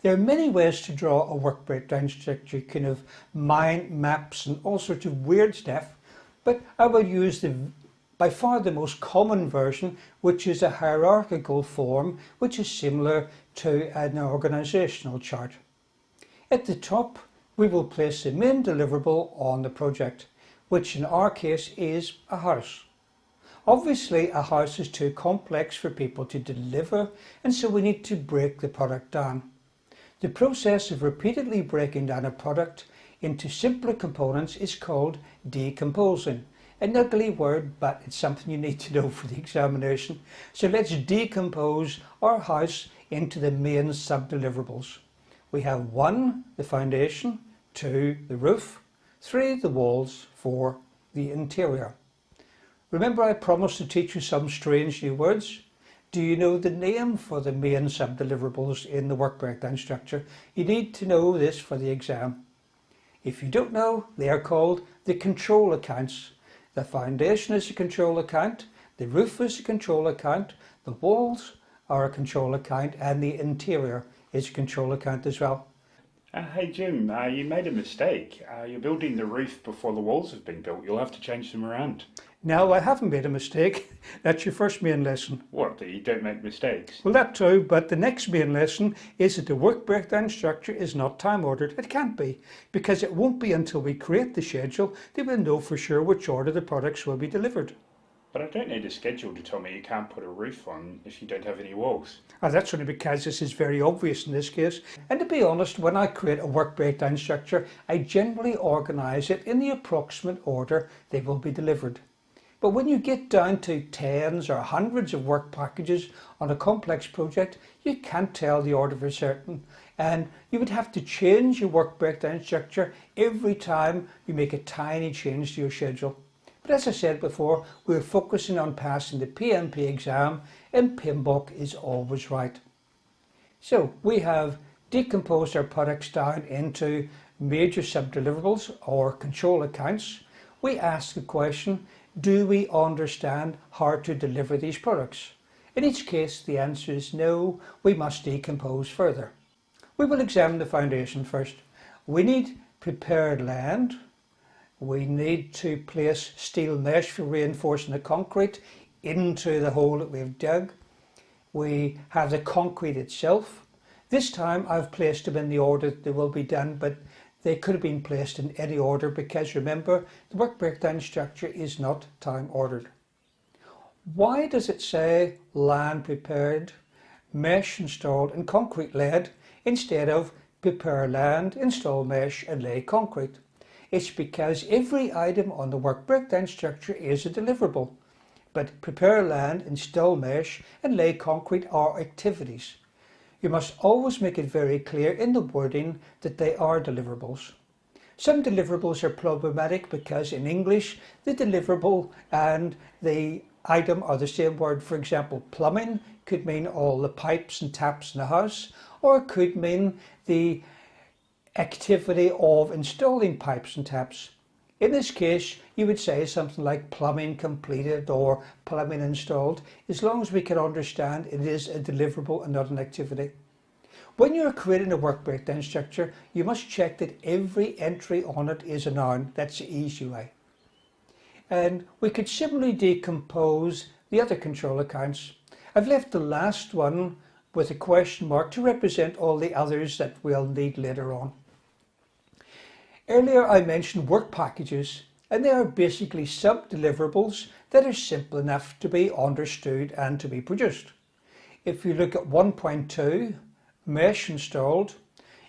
There are many ways to draw a work breakdown structure. You can have mind maps and all sorts of weird stuff, but I will use by far the most common version, which is a hierarchical form, which is similar to an organisational chart. At the top, we will place the main deliverable on the project, which in our case is a house. Obviously, a house is too complex for people to deliver, and so we need to break the product down. The process of repeatedly breaking down a product into simpler components is called decomposing. An ugly word, but it's something you need to know for the examination. So let's decompose our house into the main sub-deliverables. We have 1, the foundation, 2, the roof, 3, the walls, 4, the interior. Remember, I promised to teach you some strange new words. Do you know the name for the main sub-deliverables in the work breakdown structure? You need to know this for the exam. If you don't know, they are called the control accounts. The foundation is a control account, the roof is a control account, the walls are a control account, and the interior is a control account as well. Hey Jim, you made a mistake. You're building the roof before the walls have been built. You'll have to change them around. No, I haven't made a mistake. That's your first main lesson. What, that you don't make mistakes? Well, that's true, but the next main lesson is that the work breakdown structure is not time ordered. It can't be, because it won't be until we create the schedule that we'll know for sure which order the products will be delivered. But I don't need a schedule to tell me you can't put a roof on if you don't have any walls. That's only because this is very obvious in this case. And to be honest, when I create a work breakdown structure, I generally organise it in the approximate order they will be delivered. But when you get down to tens or hundreds of work packages on a complex project, you can't tell the order for certain. And you would have to change your work breakdown structure every time you make a tiny change to your schedule. But as I said before, we're focusing on passing the PMP exam, and PMBOK is always right. So we have decomposed our products down into major sub-deliverables or control accounts. We ask the question, do we understand how to deliver these products? In each case, the answer is no, we must decompose further. We will examine the foundation first. We need prepared land. We need to place steel mesh for reinforcing the concrete into the hole that we've dug. We have the concrete itself. This time I've placed them in the order that they will be done, but they could have been placed in any order because remember, the work breakdown structure is not time ordered. Why does it say land prepared, mesh installed and concrete laid instead of prepare land, install mesh and lay concrete? It's because every item on the work breakdown structure is a deliverable, but prepare land, install mesh and lay concrete are activities. You must always make it very clear in the wording that they are deliverables. Some deliverables are problematic because in English the deliverable and the item are the same word. For example, plumbing could mean all the pipes and taps in the house, or it could mean the activity of installing pipes and taps. In this case, you would say something like plumbing completed or plumbing installed, as long as we can understand it is a deliverable and not an activity. When you're creating a work breakdown structure, you must check that every entry on it is a noun. That's the easy way. And we could similarly decompose the other control accounts. I've left the last one with a question mark to represent all the others that we'll need later on. Earlier I mentioned work packages, and they are basically sub-deliverables that are simple enough to be understood and to be produced. If you look at 1.2, mesh installed,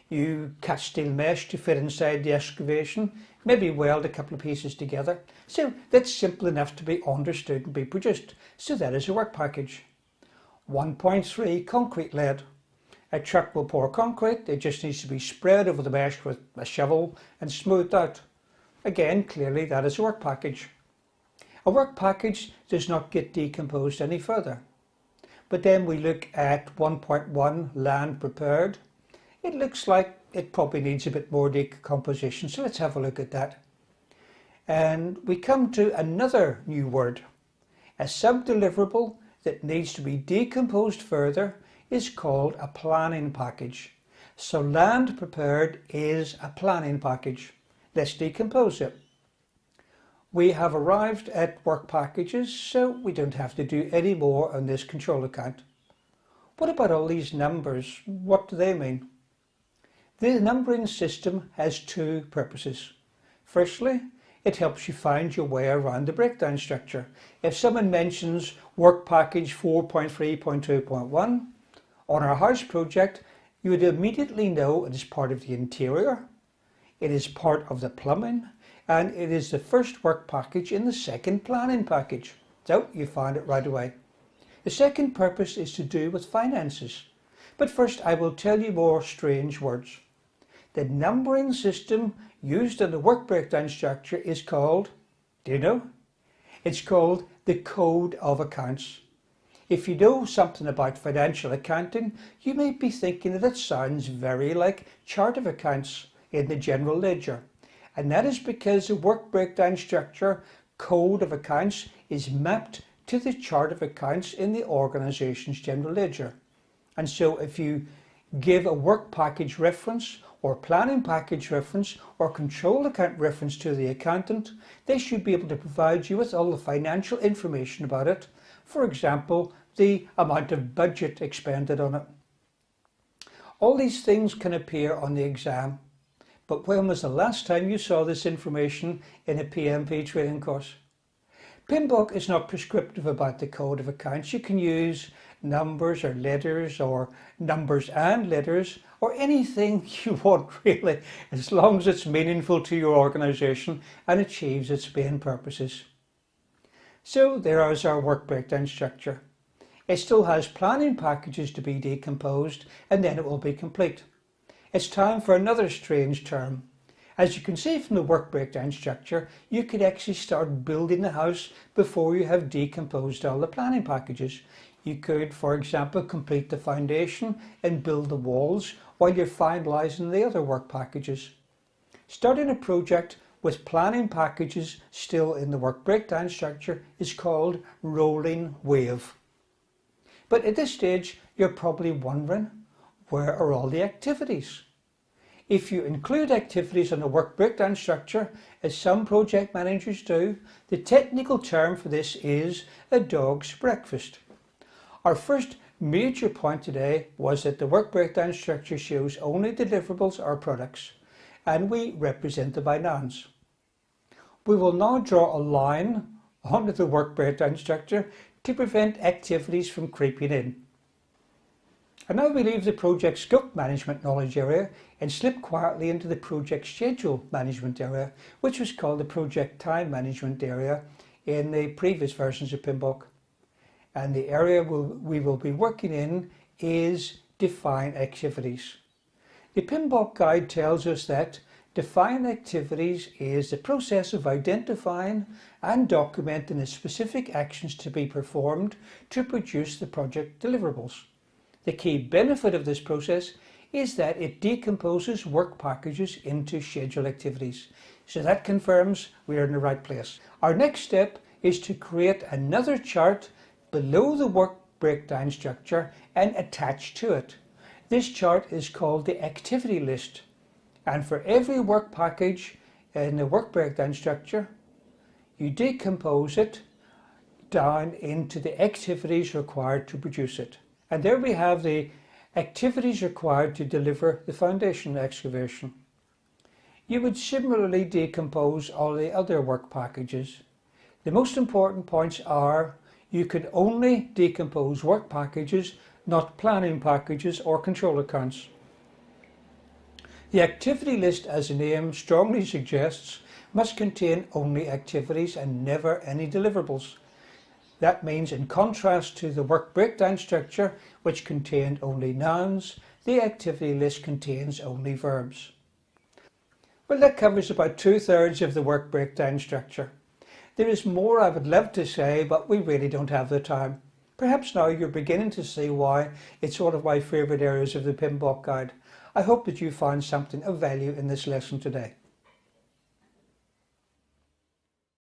you cut steel mesh to fit inside the excavation, maybe weld a couple of pieces together. So that's simple enough to be understood and be produced. So that is a work package. 1.3, concrete laid. A truck will pour concrete, it just needs to be spread over the mesh with a shovel and smoothed out. Again, clearly that is a work package. A work package does not get decomposed any further. But then we look at 1.1, land prepared. It looks like it probably needs a bit more decomposition, so let's have a look at that. And we come to another new word. A sub-deliverable that needs to be decomposed further is called a planning package. So land prepared is a planning package. Let's decompose it. We have arrived at work packages, so we don't have to do any more on this control account. What about all these numbers? What do they mean? The numbering system has two purposes. Firstly, it helps you find your way around the breakdown structure. If someone mentions work package 4.3.2.1 on our house project, you would immediately know it is part of the interior, it is part of the plumbing, and it is the first work package in the second planning package. So you find it right away. The second purpose is to do with finances. But first I will tell you more strange words. The numbering system used in the work breakdown structure is called, do you know? It's called the Code of Accounts. If you know something about financial accounting, you may be thinking that it sounds very like chart of accounts in the general ledger. And that is because the work breakdown structure Code of Accounts is mapped to the chart of accounts in the organization's general ledger. And so if you give a work package reference or planning package reference or control account reference to the accountant, they should be able to provide you with all the financial information about it. For example, the amount of budget expended on it. All these things can appear on the exam, but when was the last time you saw this information in a PMP training course? PMBOK is not prescriptive about the Code of Accounts. You can use numbers or letters or numbers and letters or anything you want really, as long as it's meaningful to your organisation and achieves its main purposes. So there is our work breakdown structure. It still has planning packages to be decomposed and then it will be complete. It's time for another strange term. As you can see from the work breakdown structure, you could actually start building the house before you have decomposed all the planning packages. You could, for example, complete the foundation and build the walls while you're finalising the other work packages. Starting a project with planning packages still in the work breakdown structure is called rolling wave. But at this stage, you're probably wondering, where are all the activities? If you include activities in the work breakdown structure, as some project managers do, the technical term for this is a dog's breakfast. Our first major point today was that the work breakdown structure shows only deliverables or products, and we represent them by nouns. We will now draw a line onto the work breakdown structure to prevent activities from creeping in. And now we leave the project scope management knowledge area and slip quietly into the project schedule management area, which was called the project time management area in the previous versions of PMBOK. And the area we will be working in is define activities. The PMBOK guide tells us that define activities is the process of identifying and documenting the specific actions to be performed to produce the project deliverables. The key benefit of this process is that it decomposes work packages into schedule activities. So that confirms we are in the right place. Our next step is to create another chart below the work breakdown structure and attach to it. This chart is called the activity list. And for every work package in the work breakdown structure, you decompose it down into the activities required to produce it. And there we have the activities required to deliver the foundation excavation. You would similarly decompose all the other work packages. The most important points are you could only decompose work packages, not planning packages or control accounts. The activity list, as the name strongly suggests, must contain only activities and never any deliverables. That means, in contrast to the work breakdown structure, which contained only nouns, the activity list contains only verbs. Well, that covers about 2/3 of the work breakdown structure. There is more I would love to say, but we really don't have the time. Perhaps now you're beginning to see why it's one of my favourite areas of the PMBOK guide. I hope that you found something of value in this lesson today.